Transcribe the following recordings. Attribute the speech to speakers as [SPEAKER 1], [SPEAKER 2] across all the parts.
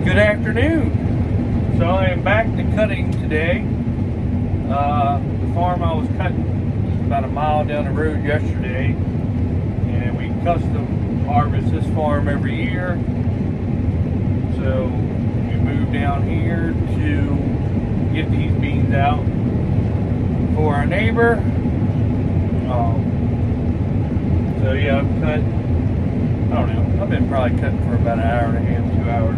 [SPEAKER 1] Good afternoon. So I am back to cutting today. The farm I was cutting about a mile down the road yesterday, and we custom harvest this farm every year. So we moved down here to get these beans out for our neighbor. So yeah, I've cut, I don't know, I've been probably cutting for about an hour and a half, 2 hours.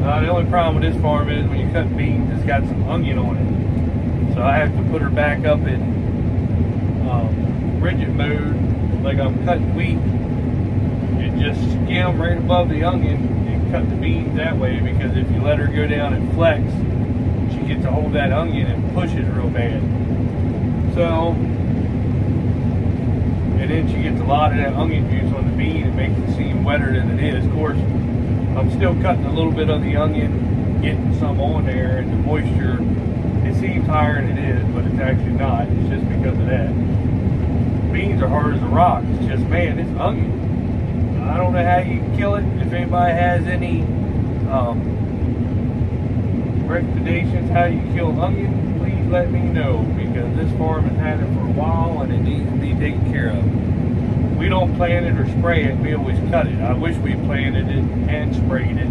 [SPEAKER 1] The only problem with this farm is when you cut beans, it's got some onion on it. So I have to put her back up in rigid mode, like I'm cutting wheat, and just skim right above the onion and cut the beans that way, because if you let her go down and flex, she gets to hold that onion and push it real bad. So, and then she gets a lot of that onion juice on the bean and makes it seem wetter than it is. Of course, I'm still cutting a little bit of the onion, getting some on there, and the moisture, it seems higher than it is, but it's actually not. It's just because of that. Beans are hard as a rock. It's just, man, it's onion. I don't know how you kill it. If anybody has any recommendations how you kill onion, please let me know, because this farm has had it for a while and it needs to be taken care of. We don't plant it or spray it, we always cut it. I wish we planted it and sprayed it.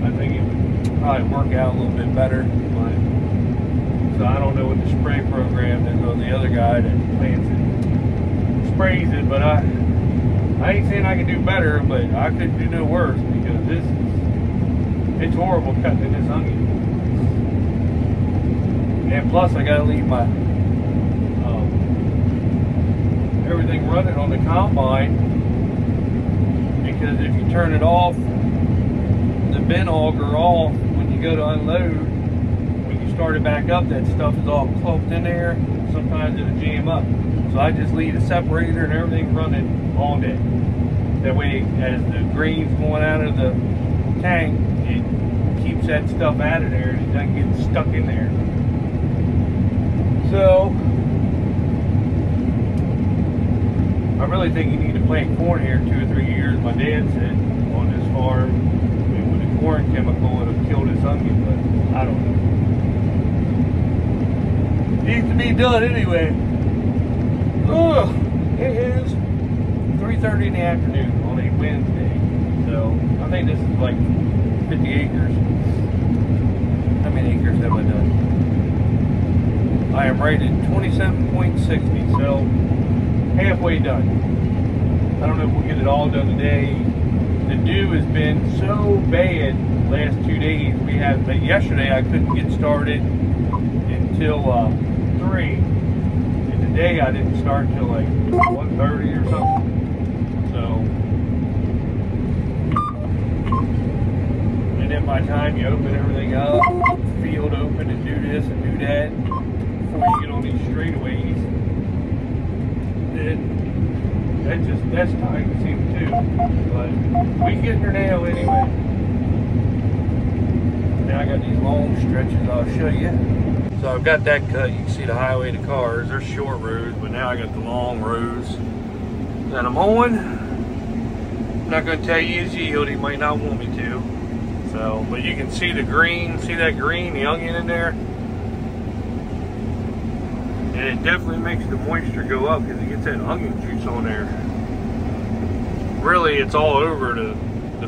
[SPEAKER 1] I think it would probably work out a little bit better, but so I don't know what the spray program is on the other guy that plants it, sprays it, but I ain't saying I can do better, but I couldn't do no worse, because it's horrible cutting this onion. And plus I gotta leave my everything running on the combine, because if you turn it off, the bin auger off, when you go to unload, when you start it back up, that stuff is all clumped in there. Sometimes it'll jam up. So I just leave the separator and everything running all day. That way, as the grain's going out of the tank, it keeps that stuff out of there and it doesn't get stuck in there. So I really think you need to plant corn here 2 or 3 years. My dad said on this farm, I mean, with the corn chemical, it'll kill this onion, but I don't know. Needs to be done anyway. Ugh, it is 3:30 in the afternoon on a Wednesday. So I think this is like 50 acres. How many acres have I done? I am rated 27.60, so halfway done. I don't know if we'll get it all done today. The dew has been so bad the last 2 days. But yesterday I couldn't get started until 3. And today I didn't start until like 1:30 or something. So, and then by the time you open everything up, field open and do this and do that, before you get on these straightaways, that's time consuming too, but we getting her now anyway. Now I got these long stretches I'll show you. So I've got that cut. You can see the highway to cars. There's short roads, but now I got the long roads that I'm on. I'm not going to tell you his yield. He might not want me to. So, but you can see the green. See that green, the onion in there? And it definitely makes the moisture go up because it gets that onion juice on there. Really, it's all over the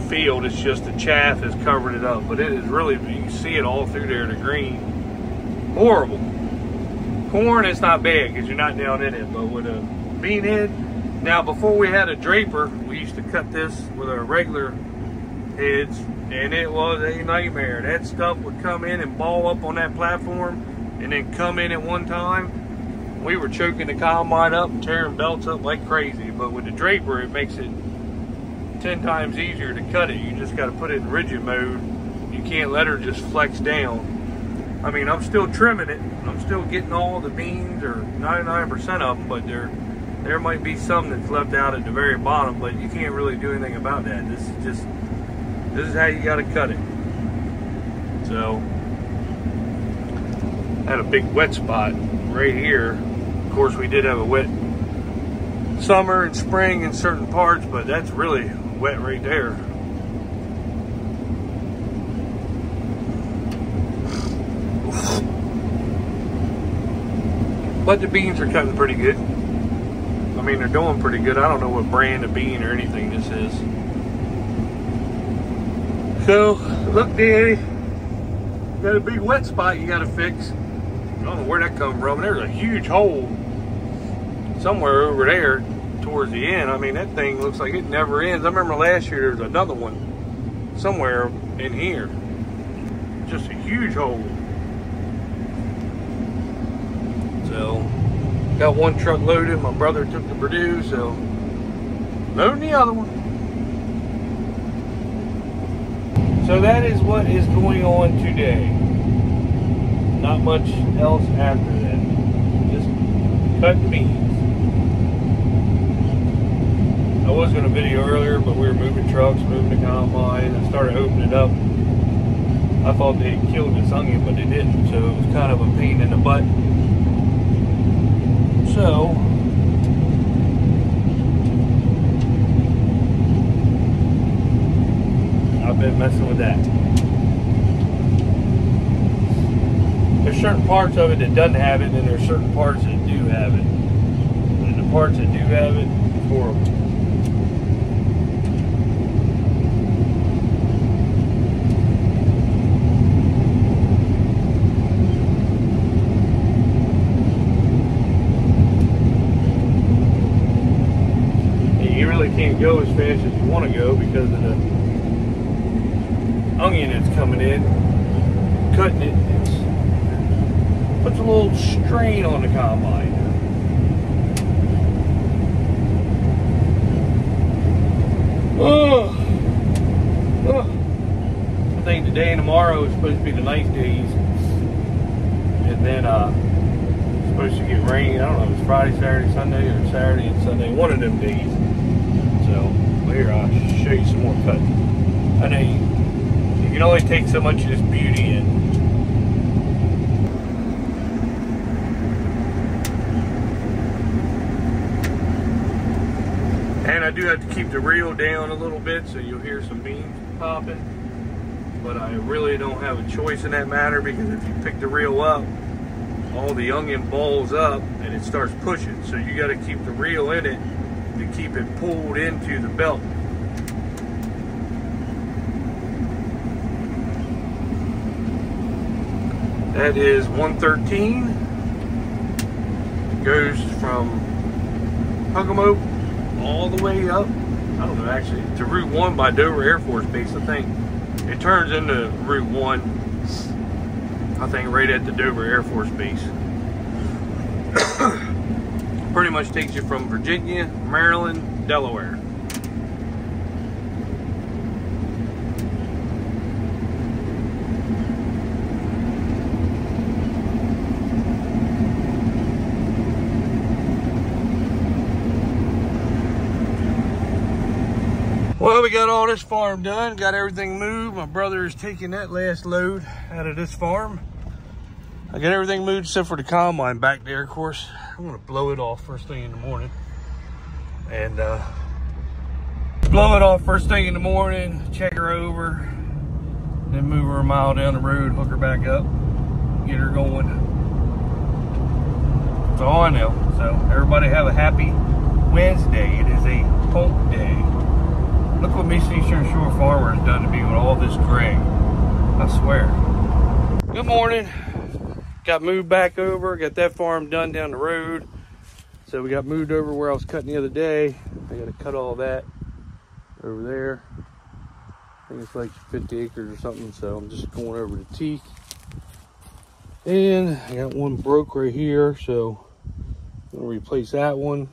[SPEAKER 1] field. It's just the chaff has covered it up. But it is really, you can see it all through there, the green. Horrible. Corn, it's not bad because you're not down in it. But with a bean head, now before we had a draper, we used to cut this with our regular heads. And it was a nightmare. That stuff would come in and ball up on that platform and then come in at one time. We were choking the combine up and tearing belts up like crazy. But with the draper, it makes it 10 times easier to cut it. You just got to put it in rigid mode. You can't let her just flex down. I mean, I'm still trimming it. I'm still getting all the beans, or 99% of them, but there might be some that's left out at the very bottom, but you can't really do anything about that. This is how you got to cut it. So I had a big wet spot right here. Of course, we did have a wet summer and spring in certain parts, but that's really wet right there. But the beans are cutting pretty good. I mean, they're doing pretty good. I don't know what brand of bean or anything this is. So, look, Daddy, got a big wet spot you gotta fix. I don't know where that come from. There's a huge hole somewhere over there towards the end. I mean, that thing looks like it never ends. I remember last year there was another one somewhere in here. Just a huge hole. So, got one truck loaded. My brother took to Purdue, so loading the other one. So that is what is going on today. Not much else after that. Just cut beans. I was going to video earlier, but we were moving trucks, moving the combine. I started opening it up. I thought they had killed this onion, but they didn't. So it was kind of a pain in the butt. So I've been messing with that. There's certain parts of it that doesn't have it, and there's certain parts that do have it. And the parts that do have it, it's horrible. Can't go as fast as you want to go because of the onion that's coming in. Cutting it, it puts a little strain on the combine. I think today and tomorrow is supposed to be the nice days, and then it's supposed to get rain. I don't know if it's Friday, Saturday, Sunday, or Saturday and Sunday, one of them days. So, here, I'll show you some more cut. I know you can only take so much of this beauty in. And I do have to keep the reel down a little bit, so you'll hear some beans popping. But I really don't have a choice in that matter, because if you pick the reel up, all the onion balls up and it starts pushing. So you got to keep the reel in it to keep it pulled into the belt. That is 113. It goes from Huckamo all the way up, I don't know, actually, to Route 1 by Dover Air Force Base. I think it turns into Route 1, I think, right at the Dover Air Force Base. Pretty much takes you from Virginia, Maryland, Delaware. Well, we got all this farm done, got everything moved. My brother is taking that last load out of this farm. I got everything moved except for the combine back there, of course. I'm gonna blow it off first thing in the morning. And blow it off first thing in the morning, check her over, then move her a mile down the road, hook her back up, get her going. That's all I know. So everybody have a happy Wednesday. It is a hump day. Look what Eastern Shore Farmer has done to me with all this gray. I swear. Good morning. Got moved back over, got that farm done down the road. So we got moved over where I was cutting the other day. I got to cut all that over there. I think it's like 50 acres or something. So I'm just going over to teak. And I got one broke right here. So I'm going to replace that one.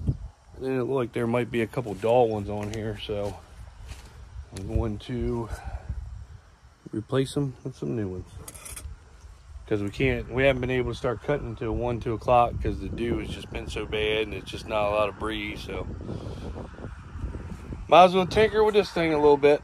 [SPEAKER 1] And then it looked like there might be a couple dull ones on here. So I'm going to replace them with some new ones. Because we haven't been able to start cutting until 1, 2 o'clock because the dew has just been so bad and it's just not a lot of breeze. So might as well tinker with this thing a little bit.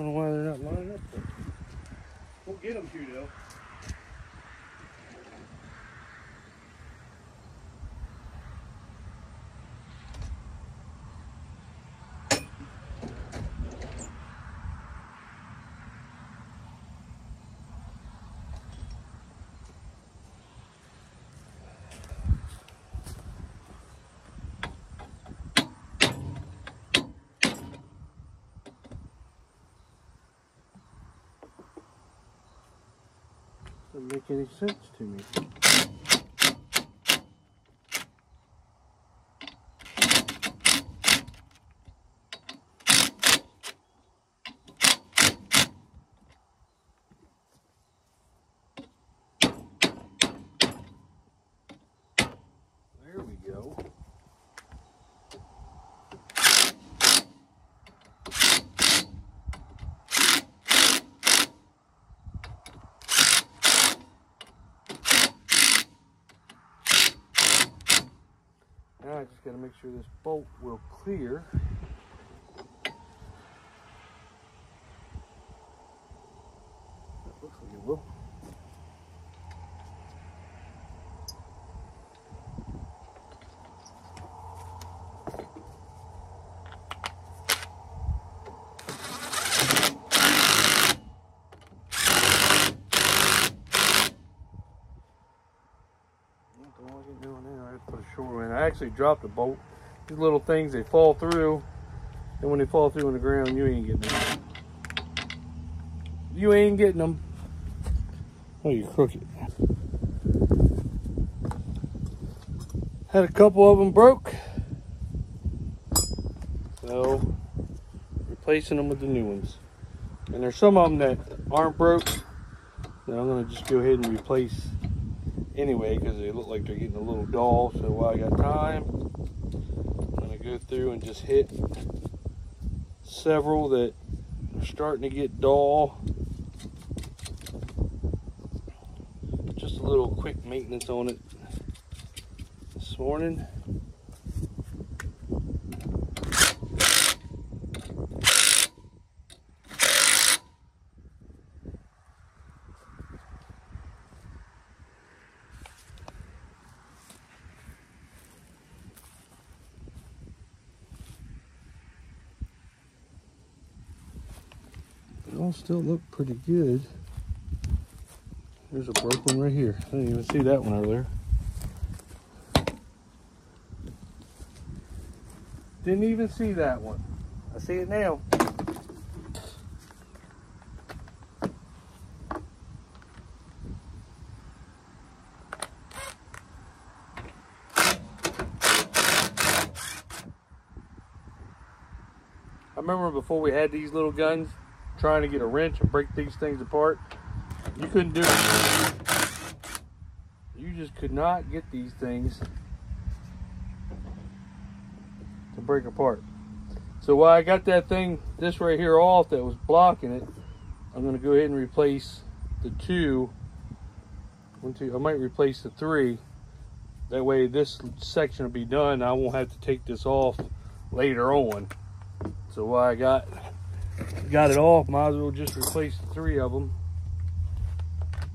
[SPEAKER 2] don't know why they're not lining up, but we'll get them to though. Doesn't make any sense to me. There we go. Now I just got to make sure this bolt will clear. That looks like it will. I actually dropped a bolt. These little things, they fall through, and when they fall through on the ground, you ain't getting them. You ain't getting them. Oh, you're crooked. Had a couple of them broke, so replacing them with the new ones. And there's some of them that aren't broke that I'm gonna just go ahead and replace anyway, because they look like they're getting a little dull. So while I got time, I'm going to go through and just hit several that are starting to get dull. Just a little quick maintenance on it this morning. They all still look pretty good. There's a broken one right here. I didn't even see that one earlier. Didn't even see that one. I see it now. I remember before we had these little guns, trying to get a wrench and break these things apart. You couldn't do it. You just could not get these things to break apart. So while I got that thing, this right here off that was blocking it, I'm going to go ahead and replace the two. I might replace the three. That way this section will be done. I won't have to take this off later on. So while I got it off, might as well just replace the three of them.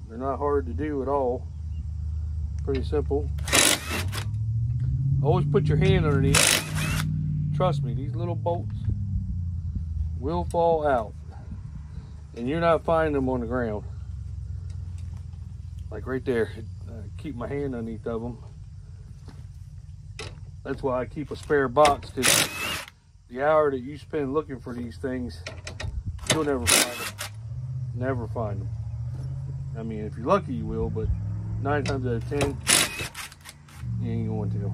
[SPEAKER 2] They're not hard to do at all. Pretty simple. Always put your hand underneath. Trust me, these little bolts will fall out, and you're not finding them on the ground. Like right there, keep my hand underneath of them. That's why I keep a spare box, because the hour that you spend looking for these things, you'll never find them. Never find them. I mean, if you're lucky, you will, but 9 times out of 10, you ain't going to.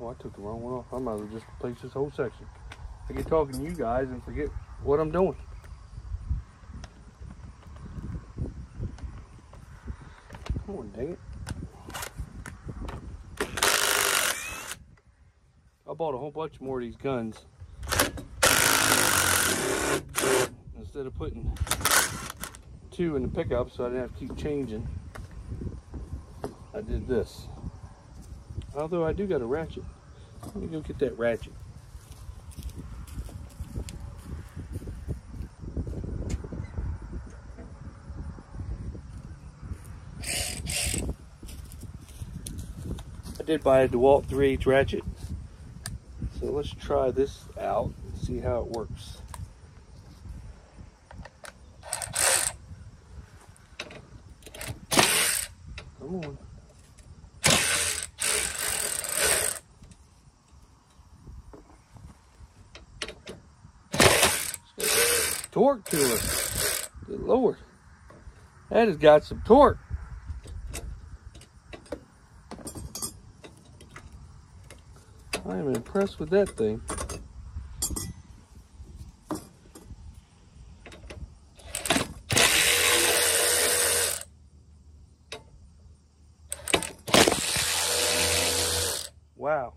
[SPEAKER 2] Oh, I took the wrong one off. I might as well just replace this whole section. I get talking to you guys and forget what I'm doing. Come on, dang it. bought a whole bunch more of these guns. Instead of putting 2 in the pickup so I didn't have to keep changing, I did this. Although I do got a ratchet. Let me go get that ratchet. I did buy a DeWalt 3/8 ratchet. So let's try this out and see how it works. Come on. Torque to it. Good Lord. That has got some torque. I am impressed with that thing. Wow.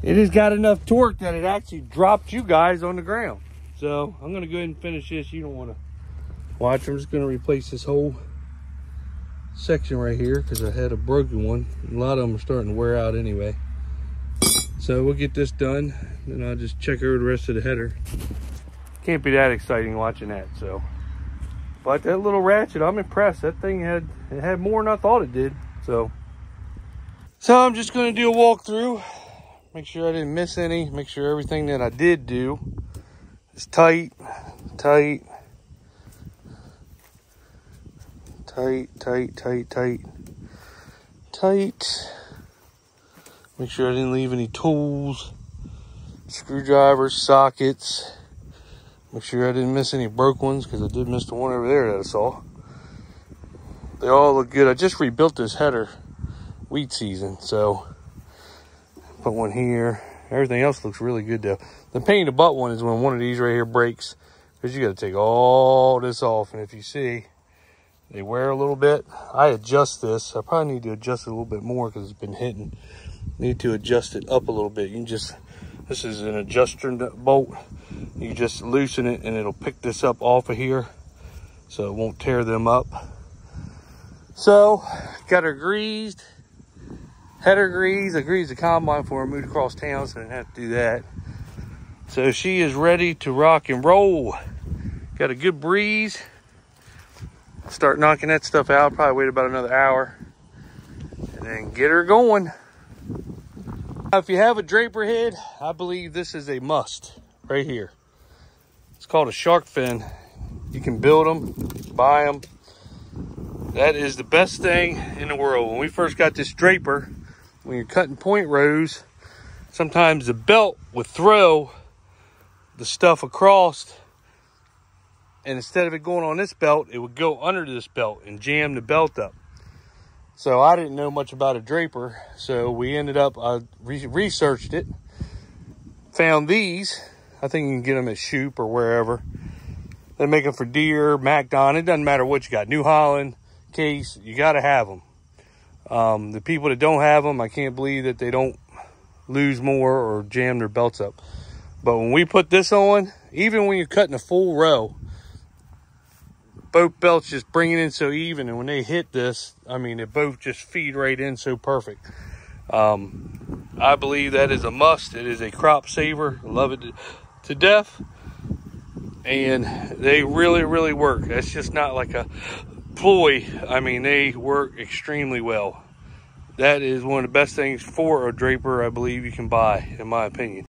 [SPEAKER 2] It has got enough torque that it actually dropped you guys on the ground. So I'm gonna go ahead and finish this. You don't wanna watch. I'm just gonna replace this whole section right here because I had a broken one. A lot of them are starting to wear out anyway. So we'll get this done, then I'll just check over the rest of the header. Can't be that exciting watching that, so. But that little ratchet, I'm impressed. That thing had more than I thought it did, so. So I'm just gonna do a walkthrough. Make sure I didn't miss any. Make sure everything that I did do is tight, tight, tight, tight, tight, tight, tight. Make sure I didn't leave any tools, screwdrivers, sockets. Make sure I didn't miss any broke ones because I did miss the one over there that I saw. They all look good. I just rebuilt this header wheat season, so put one here. Everything else looks really good though. The pain in the butt one is when one of these right here breaks, because you got to take all this off, and if you see, they wear a little bit. I adjust this. I probably need to adjust it a little bit more because it's been hitting. Need to adjust it up a little bit. You can just, this is an adjuster bolt. You just loosen it and it'll pick this up off of here so it won't tear them up. So got her greased, header greased. I greased the combine before I moved across town, so I didn't have to do that. So she is ready to rock and roll. Got a good breeze. Start knocking that stuff out. Probably wait about another hour and then get her going. If you have a draper head, I believe this is a must right here. It's called a shark fin. You can build them, buy them. That is the best thing in the world. When we first got this draper, when you're cutting point rows, sometimes the belt would throw the stuff across, and instead of it going on this belt, it would go under this belt and jam the belt up. So I didn't know much about a draper, so we ended up, researched it, found these. I think you can get them at Shoop or wherever. They make them for Deere, MacDon. It doesn't matter what you got. New Holland, Case, you got to have them. The people that don't have them, I can't believe that they don't lose more or jam their belts up. But when we put this on, even when you're cutting a full row, both belts just bring it in so even, and when they hit this, I mean, they both just feed right in so perfect. I believe that is a must. It is a crop saver. I love it to death, and they really, really work. That's just not like a ploy. I mean, they work extremely well. That is one of the best things for a draper I believe you can buy, in my opinion.